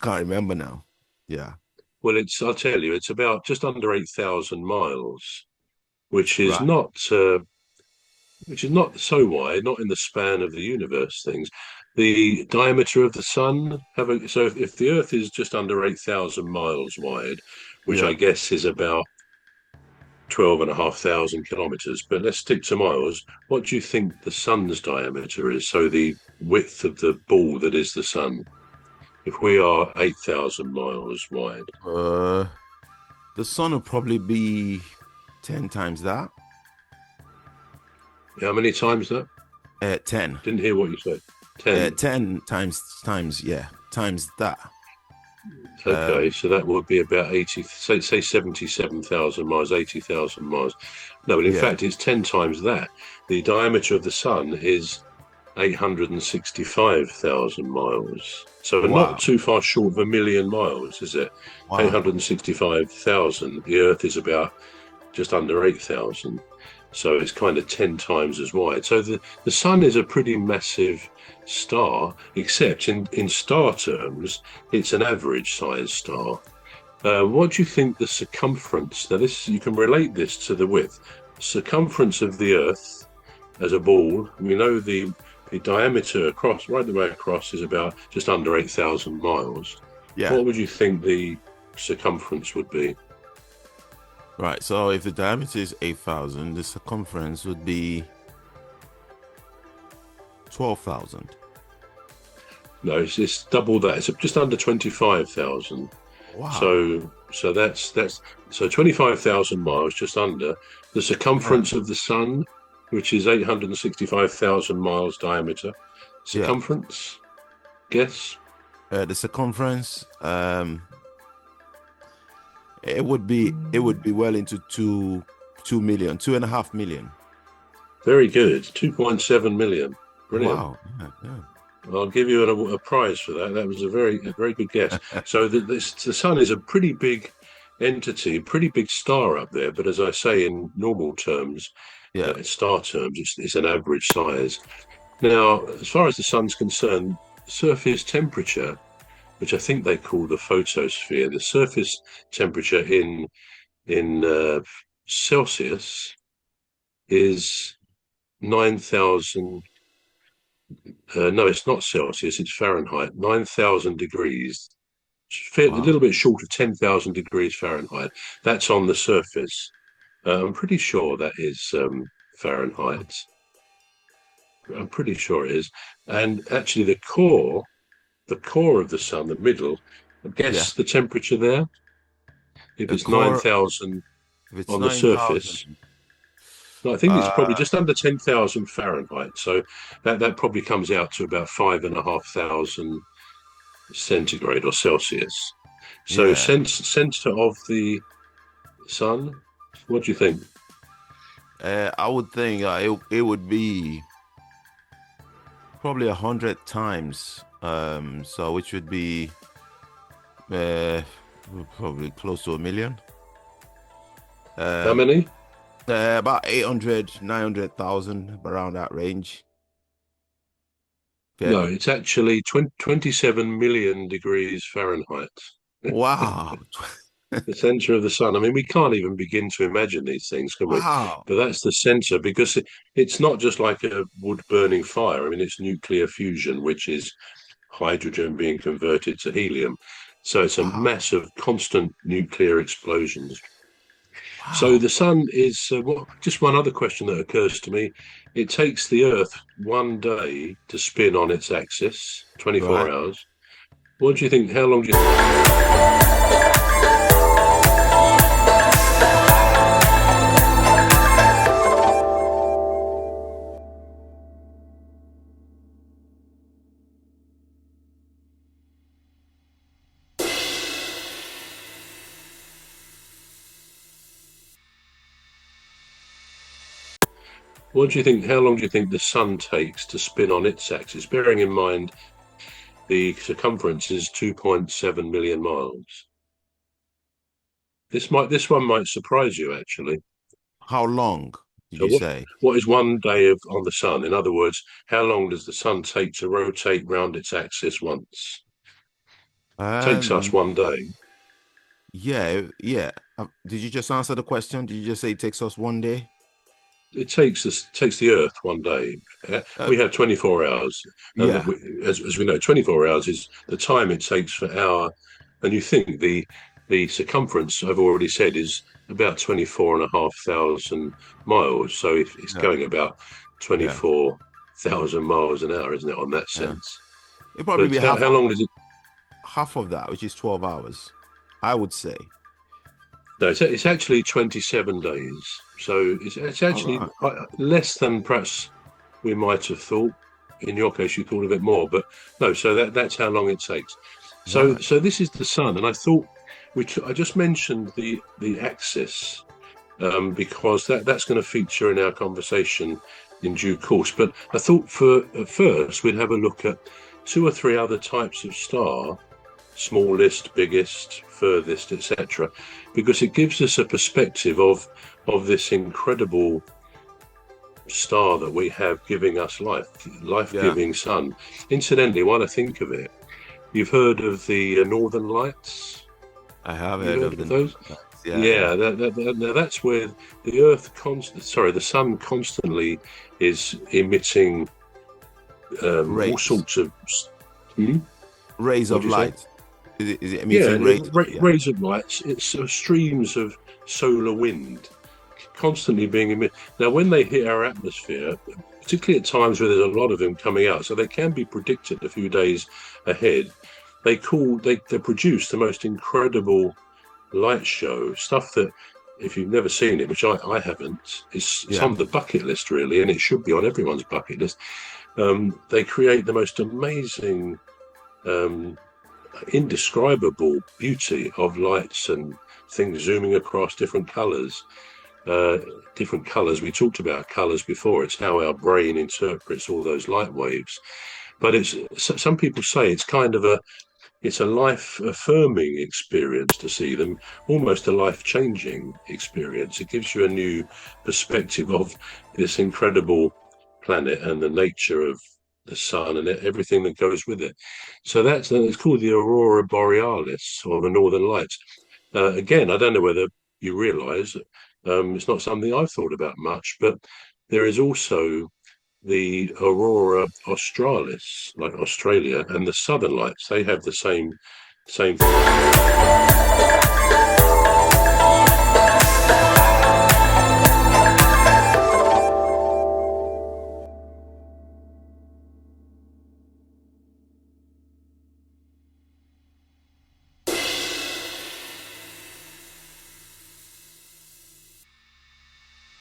can't remember now. Yeah. Well, I'll tell you, it's about just under 8,000 miles, which is Right. not which is not so wide, not in the span of the universe things. The diameter of the sun, so if the Earth is just under 8,000 miles wide, which Yeah. I guess is about 12,500 kilometers, but let's stick to miles. What do you think the sun's diameter is? So the width of the ball that is the sun, if we are 8,000 miles wide. Uh, the sun will probably be 10 times that. How many times that? 10. Didn't hear what you said. 10. 10 times, yeah, times that. Okay, Um, so that would be about 80, say 77,000 miles, 80,000 miles. No, but in yeah. fact, it's 10 times that. The diameter of the sun is 865,000 miles. So not Wow. too far short of a million miles, is it? Wow. 865,000. The Earth is about just under 8,000. So it's kind of 10 times as wide. So the sun is a pretty massive star, except in star terms, it's an average size star. What do you think the circumference? Now, this you can relate this to the width. Circumference of the Earth as a ball. We know the diameter across, right the way across, is about just under 8,000 miles. Yeah. What would you think the circumference would be? Right. So if the diameter is 8,000, the circumference would be 12,000. No, it's double that. It's just under 25,000. Wow. So that's so 25,000 miles, just under the Yeah. circumference of the sun, which is 865,000 miles diameter. Yeah. Circumference, guess? The circumference, it would be well into 2 million, 2.5 million. Very good. 2.7 million. Brilliant. Wow. Yeah, yeah. I'll give you a prize for that. That was a very good guess. So the sun is a pretty big entity, pretty big star up there. But as I say, in normal terms, Yeah. star terms, it's an average size. Now, as far as the sun's concerned, surface temperature, which I think they call the photosphere, the surface temperature in Celsius is 9,000. No, it's not Celsius, it's Fahrenheit, 9,000 degrees, a Wow. little bit short of 10,000 degrees Fahrenheit. That's on the surface. I'm pretty sure that is Fahrenheit. I'm pretty sure it is. And actually, the core of the sun, the middle, Yeah. guess the temperature there. If The it's core, 9,000 if it's on the surface, 9,000, no, I think it's probably uh, just under 10,000 Fahrenheit. So that probably comes out to about 5,500 centigrade or Celsius. So yeah. center of the sun, what do you think? I would think it would be probably 100 times. So which would be uh, probably close to a million. How Um, many? about 800, 900,000 around that range. Okay. No, it's actually 27 million degrees Fahrenheit. Wow. The center of the sun. I mean, we can't even begin to imagine these things, can we? Wow. But that's the center because it's not just like a wood burning fire. I mean, it's nuclear fusion, which is hydrogen being converted to helium. So it's a Wow. massive, constant nuclear explosions. So Wow. the sun is just one other question that occurs to me. It takes the Earth one day to spin on its axis, 24 Right. hours. What do you think? How long do you think? What do you think? How long do you think the sun takes to spin on its axis? Bearing in mind the circumference is 2.7 million miles. This one might surprise you actually. How long did So you say? what is one day on the sun? In other words, how long does the sun take to rotate round its axis once? Takes us Um, one day. yeah. Did you just answer the question? Did you just say it takes us one day? Takes the Earth one day. Uh, We have 24 hours, and yeah, as we know, 24 hours is the time it takes for our. And you think the circumference I've already said is about 24,500 miles, so it's yeah, going about yeah, 24,000 miles an hour, isn't it? On that yeah. sense, It'd probably but be how long does it? half of that, which is 12 hours, I would say. No, it's actually 27 days. So it's All actually right. less than perhaps we might have thought. In your case, you thought a bit more, but no. So that's how long it takes. So Right. so this is the sun, and I thought I just mentioned the axis because that's going to feature in our conversation in due course. But I thought for at first we'd have a look at two or three other types of star, smallest, biggest, furthest, etc., because it gives us a perspective of this incredible star that we have giving us Yeah, life-giving sun. Incidentally, while I think of it, you've heard of the Northern Lights? I have You heard heard of of the those? Lights. Yeah, yeah. Yeah, that's where the Earth the sun constantly is emitting all Rays, sorts of. Hmm? rays What of do you say? light. Is it Yeah, emitting rays? Yeah, rays of lights. It's streams of solar wind constantly being emitted. Now, when they hit our atmosphere, particularly at times where there's a lot of them coming out, so they can be predicted a few days ahead. They produce the most incredible light show stuff that if you've never seen it, which I haven't, it's yeah, on the bucket list really, and it should be on everyone's bucket list. They create the most amazing, um, indescribable beauty of lights and things zooming across different colors. uh, Different colors. We talked about colors before. It's how our brain interprets all those light waves. But it's some people say it's a life affirming experience to see them, almost a life changing experience. It gives you a new perspective of this incredible planet and the nature of the sun and everything that goes with it. So that's it's called the aurora borealis or the northern lights. Again, I don't know whether you realise it's not something I've thought about much, but there is also the aurora australis, like Australia, and the southern lights. They have the same thing.